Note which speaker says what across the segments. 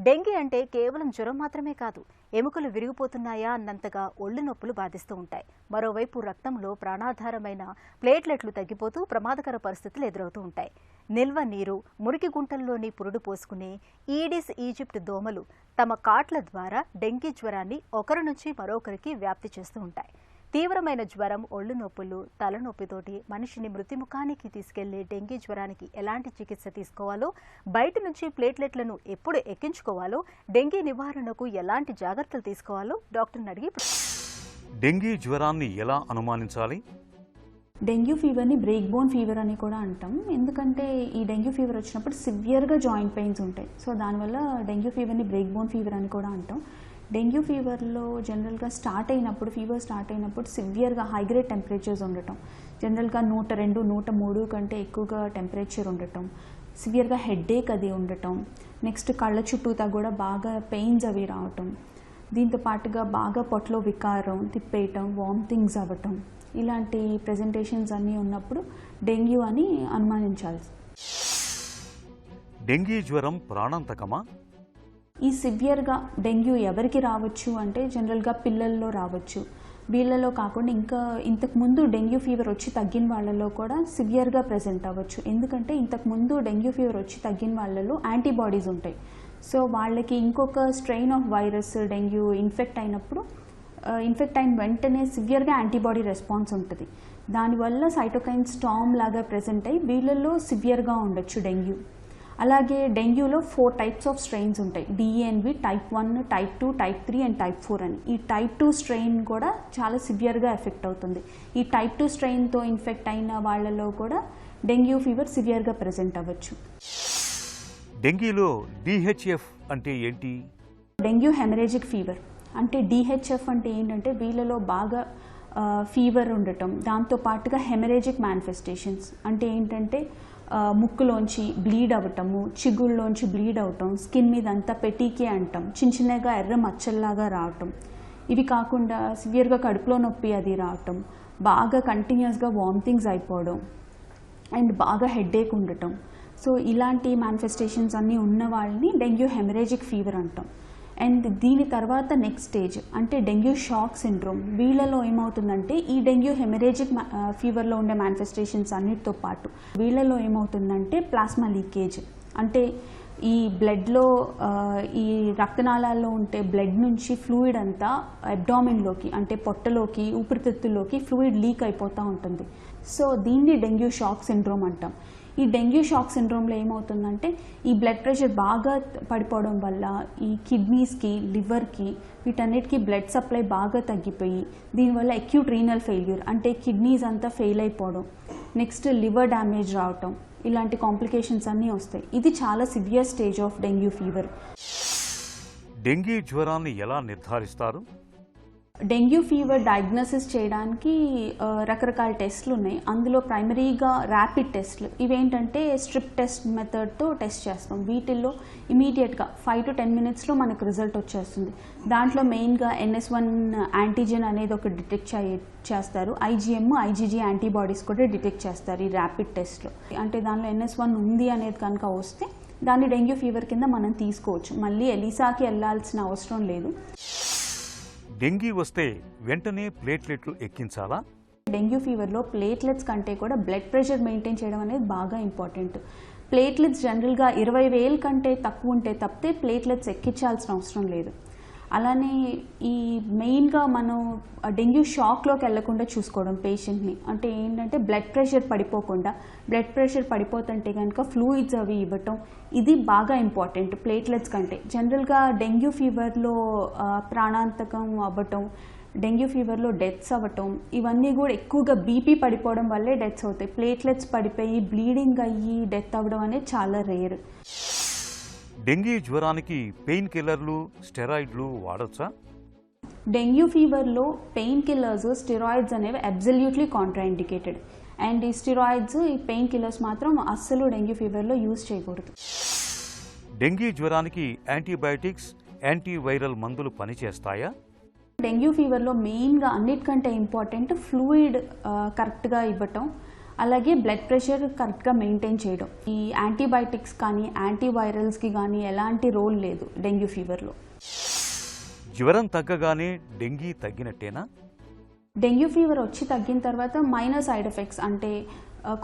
Speaker 1: Dengue అంటే కేవలం జ్వరం మాత్రమే కాదు, ఎముకలు విరిగిపోతున్నాయా అన్నంతగా ఒళ్ళు నొప్పులు బాధిస్తూ ఉంటాయి. మరోవైపు రక్తంలో ప్రాణాధారమైన ప్లేట్లెట్లు తగ్గిపోతూ ప్రమాదకర పరిస్థితులు ఎదురవుతూ ఉంటాయి. నిల్వ నీరు, మురికి గుంటల్లోని పురుడు పోసుకునే ఈడిస్ ఈజిప్ట్ దోమలు తమ కాట్ల ద్వారా డెంగీ జ్వరాన్ని ఒకరి నుంచి మరొకరికి వ్యాప్తి చేస్తూ ఉంటాయి. తీవ్రమైన జ్వరం, ఒళ్ళు నొప్పులు, తలనొప్పితోటి మనిషిని మృత్యుముఖానికి తీసుకెళ్లే డెంగీ జ్వరానికి ఎలాంటి చికిత్స తీసుకోవాలో, బయట నుంచి ప్లేట్లెట్లను ఎప్పుడు ఎక్కించుకోవాలో, డెంగీ నివారణకు ఎలాంటి జాగ్రత్తలు తీసుకోవాలో డాక్టర్ని అడిగి.
Speaker 2: డెంగీ జ్వరాన్ని ఎలా అనుమానించాలి?
Speaker 3: డెంగ్యూ ఫీవర్ని బ్రేక్ బోన్ ఫీవర్ అని కూడా అంటాం. ఎందుకంటే ఈ డెంగ్యూ ఫీవర్ వచ్చినప్పుడు సివియర్గా జాయింట్ పెయిన్స్ ఉంటాయి. సో దానివల్ల డెంగ్యూ ఫీవర్ని బ్రేక్ బోన్ ఫీవర్ అని కూడా అంటాం. డెంగ్యూ ఫీవర్లో జనరల్గా ఫీవర్ స్టార్ట్ అయినప్పుడు సివియర్గా హై గ్రేడ్ టెంపరేచర్స్ ఉండటం, జనరల్గా 102, 103 కంటే ఎక్కువగా టెంపరేచర్ ఉండటం, సివియర్గా హెడేక్ అది ఉండటం, నెక్స్ట్ కళ్ళ చుట్టూతా కూడా బాగా పెయిన్స్ అవి రావటం, దీంతో పాటుగా బాగా పొట్టలో వికారం, తిప్పేయటం, వామిటింగ్స్ అవ్వటం, ఇలాంటి ప్రెజెంటేషన్స్ అన్నీ ఉన్నప్పుడు డెంగ్యూ అని అనుమానించాలి.
Speaker 2: డెంగీ జ్వరం ప్రాణాంతకమా?
Speaker 3: ఈ సివియర్గా డెంగ్యూ ఎవరికి రావచ్చు అంటే జనరల్గా పిల్లల్లో రావచ్చు. వీళ్ళలో కాకుండా ఇంతకుముందు డెంగ్యూ ఫీవర్ వచ్చి తగ్గిన వాళ్ళలో కూడా సివియర్గా ప్రెజెంట్ అవ్వచ్చు. ఎందుకంటే ఇంతకుముందు డెంగ్యూ ఫీవర్ వచ్చి తగ్గిన వాళ్ళలో యాంటీబాడీస్ ఉంటాయి. సో వాళ్ళకి ఇంకొక strain of virus dengue infect అయిన వెంటనే సివియర్గా యాంటీబాడీ రెస్పాన్స్ ఉంటుంది. దానివల్ల సైటోకైన్ స్టార్మ్ లాగా ప్రెజెంట్ అయ్యి వీళ్ళల్లో సివియర్గా ఉండొచ్చు డెంగ్యూ. అలాగే డెంగ్యూలో 4 టైప్స్ ఆఫ్ స్ట్రెయిన్స్ ఉంటాయి. DNV, type 1, type 2, type 3 and type 4 అని. ఈ టైప్ 2 స్ట్రెయిన్ కూడా చాలా సివియర్గా ఎఫెక్ట్ అవుతుంది. ఈ టైప్ 2 స్ట్రెయిన్తో ఇన్ఫెక్ట్ అయిన వాళ్ళలో కూడా డెంగ్యూ ఫీవర్ సివియర్గా ప్రెజెంట్ అవ్వచ్చు.
Speaker 2: డెంగీలో డిహెచ్ఎఫ్ అంటే ఏంటి?
Speaker 3: డెంగ్యూ హెమరేజిక్ ఫీవర్ అంటే డిహెచ్ఎఫ్ అంటే ఏంటంటే వీళ్ళలో బాగా ఫీవర్ ఉండటం, దాంతో పాటుగా హెమరేజిక్ మేనిఫెస్టేషన్స్ అంటే ఏంటంటే ముక్కులోంచి బ్లీడ్ అవ్వటము, చిగుళ్ళలోంచి బ్లీడ్ అవటం, స్కిన్ మీద అంతా పెటీకే అంటాం, చిన్నగా ఎర్ర మచ్చల్లాగా రావటం. ఇవి కాకుండా సివియర్గా కడుపులో నొప్పి అది రావటం, బాగా కంటిన్యూస్గా వామిటింగ్స్ అయిపోవడం అండ్ బాగా హెడేక్ ఉండటం. సో ఇలాంటి మేనిఫెస్టేషన్స్ అన్నీ ఉన్న వాళ్ళని డెంగ్యూ హెమరేజిక్ ఫీవర్ అంటాం. అండ్ దీని తర్వాత నెక్స్ట్ స్టేజ్ అంటే డెంగ్యూ షాక్ సిండ్రోమ్. వీళ్ళలో ఏమవుతుందంటే ఈ డెంగ్యూ హెమరేజిక్ ఫీవర్లో ఉండే మేనిఫెస్టేషన్స్ అన్నిటితో పాటు వీళ్ళలో ఏమవుతుందంటే ప్లాస్మా లీకేజ్ అంటే ఈ బ్లడ్లో ఈ రక్తనాళాల్లో ఉంటే బ్లడ్ నుంచి ఫ్లూయిడ్ అంతా అబ్డామిన్లోకి అంటే పొట్టలోకి, ఊపిరితిత్తుల్లోకి ఫ్లూయిడ్ లీక్ అయిపోతూ ఉంటుంది. సో దీన్ని డెంగ్యూ షాక్ సిండ్రోమ్ అంటాం. ఈ డెంగ్యూ షాక్ సిండ్రోమ్లో ఏమవుతుందంటే ఈ బ్లడ్ ప్రెషర్ బాగా పడిపోవడం వల్ల ఈ కిడ్నీస్కి, లివర్కి వీటన్నిటికీ బ్లడ్ సప్లై బాగా తగ్గిపోయి దీనివల్ల అక్యూట్ రీనల్ ఫెయిల్యూర్ అంటే కిడ్నీస్ అంతా ఫెయిల్ అయిపోవడం, నెక్స్ట్ లివర్ డ్యామేజ్ రావటం, ఇలాంటి కాంప్లికేషన్స్ అన్నీ వస్తాయి. ఇది చాలా severe stage of dengue fever.
Speaker 2: Dengue జ్వరాన్ని ఎలా నిర్ధారిస్తారు?
Speaker 3: డెంగ్యూ ఫీవర్ డయాగ్నోసిస్ చేయడానికి రకరకాల టెస్ట్లు ఉన్నాయి. అందులో ప్రైమరీగా ర్యాపిడ్ టెస్ట్లు. ఇవేంటంటే స్ట్రిప్ టెస్ట్ మెథడ్తో టెస్ట్ చేస్తాం. వీటిల్లో ఇమీడియట్గా 5 to 10 minutesలో మనకు రిజల్ట్ వచ్చేస్తుంది. దాంట్లో మెయిన్గా NS1 యాంటీజెన్ అనేది ఒక డిటెక్ట్ చేస్తారు. IgM, IgG యాంటీబాడీస్ కూడా డిటెక్ట్ చేస్తారు ఈ ర్యాపిడ్ టెస్ట్లో. అంటే దానిలో NS1 ఉంది అనేది కనుక వస్తే దాన్ని డెంగ్యూ ఫీవర్ కింద మనం తీసుకోవచ్చు. మళ్ళీ ఎలిసాకి వెళ్ళాల్సిన అవసరం లేదు.
Speaker 2: డెంగీ వస్తే వెంటనే ప్లేట్లెట్లు ఎక్కించాలా?
Speaker 3: డెంగ్యూ ఫీవర్లో ప్లేట్లెట్స్ కంటే కూడా బ్లడ్ ప్రెషర్ మెయింటైన్ చేయడం అనేది బాగా ఇంపార్టెంట్. ప్లేట్లెట్స్ జనరల్గా 20,000 కంటే తక్కువ ఉంటే తప్పితే ప్లేట్లెట్స్ ఎక్కించాల్సిన అవసరం లేదు. అలానే ఈ మెయిన్గా మనం డెంగ్యూ షాక్లోకి వెళ్లకుండా చూసుకోవడం పేషెంట్ని. అంటే ఏంటంటే బ్లడ్ ప్రెషర్ పడిపోతుంటే కనుక ఫ్లూయిడ్స్ అవి ఇవ్వటం, ఇది బాగా ఇంపార్టెంట్ ప్లేట్లెట్స్ కంటే. జనరల్గా డెంగ్యూ ఫీవర్లో ప్రాణాంతకం అవ్వటం, డెంగ్యూ ఫీవర్లో డెత్స్ అవ్వటం, ఇవన్నీ కూడా ఎక్కువగా బీపీ పడిపోవడం వల్లే డెత్స్ అవుతాయి. ప్లేట్లెట్స్ పడిపోయి బ్లీడింగ్ అయ్యి డెత్ అవ్వడం అనేది చాలా రేర్.
Speaker 2: డెంగీ జ్వరానికి పెయిన్ కిల్లర్లు, స్టెరాయిడ్లు వాడొచ్చా?
Speaker 3: డెంగ్యూ ఫీవర్లో పెయిన్ కిల్లర్స్, స్టెరాయిడ్స్ అనేవి అబ్సల్యూట్లీ కాంట్రాఇండికేటెడ్. అండ్ ఈ స్టెరాయిడ్స్, ఈ పెయిన్ కిల్లర్స్ మాత్రం అస్సలు డెంగ్యూ ఫీవర్లో యూజ్ చేయకూడదు.
Speaker 2: డెంగీ జ్వరానికి యాంటీబయాటిక్స్, యాంటీవైరల్ మందులు పనిచేస్తాయా?
Speaker 3: డెంగ్యూ ఫీవర్లో మెయిన్గా అన్నిటికంటే ఇంపార్టెంట్ ఫ్లూయిడ్ కరెక్ట్గా ఇవ్వటం, అలాగే బ్లడ్ ప్రెషర్ కరెక్ట్గా మెయింటైన్ చేయడం. ఈ యాంటీబయాటిక్స్ కానీ యాంటీవైరల్స్కి కానీ ఎలాంటి రోల్ లేదు డెంగ్యూ ఫీవర్లో.
Speaker 2: జ్వరం తగ్గగానే డెంగీ తగ్గినట్టేనా?
Speaker 3: డెంగ్యూ ఫీవర్ వచ్చి తగ్గిన తర్వాత మైనర్ సైడ్ ఎఫెక్ట్స్ అంటే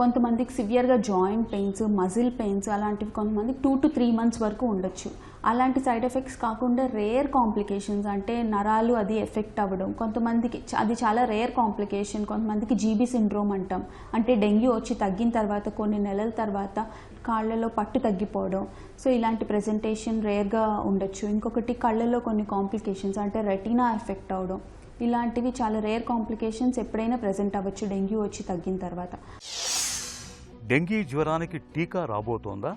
Speaker 3: కొంతమందికి సివియర్గా జాయింట్ పెయిన్స్, మజిల్ పెయిన్స్ అలాంటివి కొంతమందికి 2 to 3 months వరకు ఉండొచ్చు. అలాంటి సైడ్ ఎఫెక్ట్స్ కాకుండా రేర్ కాంప్లికేషన్స్ అంటే నరాలు అది ఎఫెక్ట్ అవ్వడం, కొంతమందికి అది చాలా రేర్ కాంప్లికేషన్. కొంతమందికి జీబీ సిండ్రోమ్ అంటాం, అంటే డెంగ్యూ వచ్చి తగ్గిన తర్వాత కొన్ని నెలల తర్వాత కాళ్ళలో పట్టు తగ్గిపోవడం. సో ఇలాంటి ప్రెజెంటేషన్ రేర్గా ఉండొచ్చు. ఇంకొకటి కళ్ళలో కొన్ని కాంప్లికేషన్స్ అంటే రెటీనా ఎఫెక్ట్ అవ్వడం. ఇలాంటివి చాలా రేర్ కాంప్లికేషన్స్ ఎప్పుడైనా ప్రెజెంట్ అవ్వచ్చు డెంగ్యూ వచ్చి తగ్గిన తర్వాత.
Speaker 2: డెంగీ జ్వరానికి టీకా రాబోతోందా?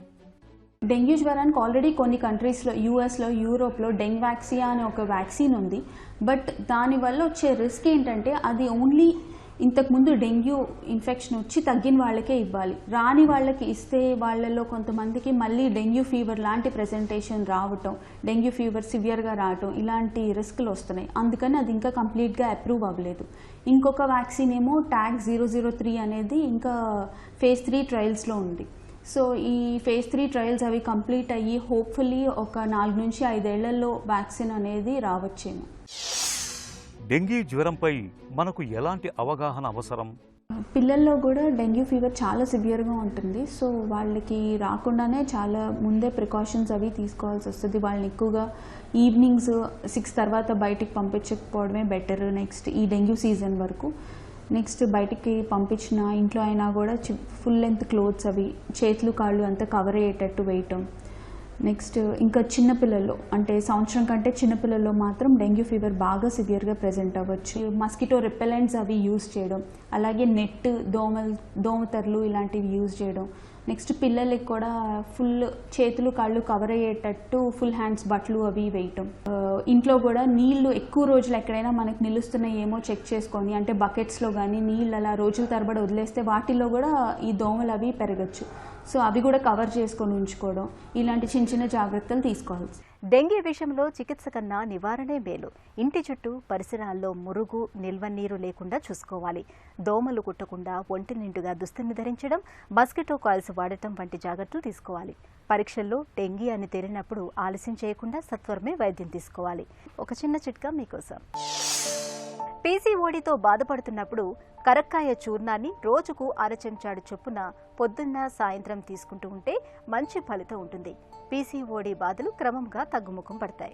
Speaker 3: డెంగ్యూ జ్వరానికి ఆల్రెడీ కొన్ని కంట్రీస్లో, యూఎస్లో, యూరోప్లో డెంగ్వాక్సియా అనే ఒక వ్యాక్సిన్ ఉంది. బట్ దానివల్ల వచ్చే రిస్క్ ఏంటంటే అది ఓన్లీ ఇంతకుముందు డెంగ్యూ ఇన్ఫెక్షన్ వచ్చి తగ్గిన వాళ్ళకే ఇవ్వాలి. రాని వాళ్ళకి ఇస్తే వాళ్ళలో కొంతమందికి మళ్ళీ డెంగ్యూ ఫీవర్ లాంటి ప్రెజెంటేషన్ రావటం, డెంగ్యూ ఫీవర్ సివియర్గా రావటం ఇలాంటి రిస్క్లు వస్తున్నాయి. అందుకని అది ఇంకా కంప్లీట్గా అప్రూవ్ అవ్వలేదు. ఇంకొక వ్యాక్సిన్ ఏమో ట్యాగ్ 003 అనేది ఇంకా phase 3 ట్రయల్స్లో ఉంది. సో ఈ phase 3 ట్రయల్స్ అవి కంప్లీట్ అయ్యి హోప్ఫుల్లీ ఒక 4 నుంచి 5 ఏళ్లలో వ్యాక్సిన్ అనేది రావచ్చేమో.
Speaker 2: డెంగీ జ్వరంపై మనకు ఎలాంటి అవగాహన అవసరం?
Speaker 3: పిల్లల్లో కూడా డెంగ్యూ ఫీవర్ చాలా సివియర్గా ఉంటుంది. సో వాళ్ళకి రాకుండానే చాలా ముందే ప్రికాషన్స్ అవి తీసుకోవాల్సి వస్తుంది. వాళ్ళని ఎక్కువగా ఈవినింగ్స్ 6 తర్వాత బయటికి పంపించకపోవడమే బెటర్. నెక్స్ట్ ఈ డెంగ్యూ సీజన్ వరకు నెక్స్ట్ బయటికి పంపించిన ఇంట్లో అయినా కూడా ఫుల్ లెంత్ క్లోత్స్ అవి చేతులు కాళ్ళు అంతా కవర్ అయ్యేటట్టు వేయటం. నెక్స్ట్ ఇంకా చిన్నపిల్లల్లో అంటే సంవత్సరం కంటే చిన్నపిల్లల్లో మాత్రం డెంగ్యూ ఫీవర్ బాగా సివియర్గా ప్రెజెంట్ అవ్వచ్చు. మస్కిటో రిపెలెంట్స్ అవి యూజ్ చేయడం, అలాగే నెట్, దోమతెరలు ఇలాంటివి యూజ్ చేయడం. నెక్స్ట్ పిల్లలకి కూడా ఫుల్ చేతులు కాళ్ళు కవర్ అయ్యేటట్టు ఫుల్ హ్యాండ్స్ బట్టలు అవి వేయటం. ఇంట్లో కూడా నీళ్లు ఎక్కువ రోజులు ఎక్కడైనా మనకు నిలుస్తున్నాయేమో చెక్ చేసుకొని, అంటే బకెట్స్లో కానీ నీళ్ళు అలా రోజుల తరబడి వదిలేస్తే వాటిల్లో కూడా ఈ దోమలు అవి పెరగచ్చు. సో అవి కూడా కవర్ చేసుకొని ఉంచుకోవడం, ఇలాంటి చిన్న చిన్న జాగ్రత్తలు తీసుకోవాలి.
Speaker 1: డెంగీ విషయంలో చికిత్స కన్నా నివారణే మేలు. ఇంటి చుట్టూ పరిసరాల్లో మురుగు, నిల్వ నీరు లేకుండా చూసుకోవాలి. దోమలు కుట్టకుండా ఒంటి నిండుగా దుస్తుల్ని ధరించడం, మస్కిటో కాయిల్స్ వాడటం వంటి జాగ్రత్తలు తీసుకోవాలి. పరీక్షల్లో డెంగీ అని తేలినప్పుడు ఆలస్యం చేయకుండా సత్వరమే వైద్యం తీసుకోవాలి. ఒక చిన్న చిట్కా మీకోసం. పీసీఓడీతో బాధపడుతున్నప్పుడు కరక్కాయ చూర్ణాన్ని రోజుకు 1/2 చెంచాడు చొప్పున పొద్దున్న, సాయంత్రం తీసుకుంటూ ఉంటే మంచి ఫలితం ఉంటుంది. పీసీఓడీ బాధలు క్రమంగా తగ్గుముఖం పడతాయి.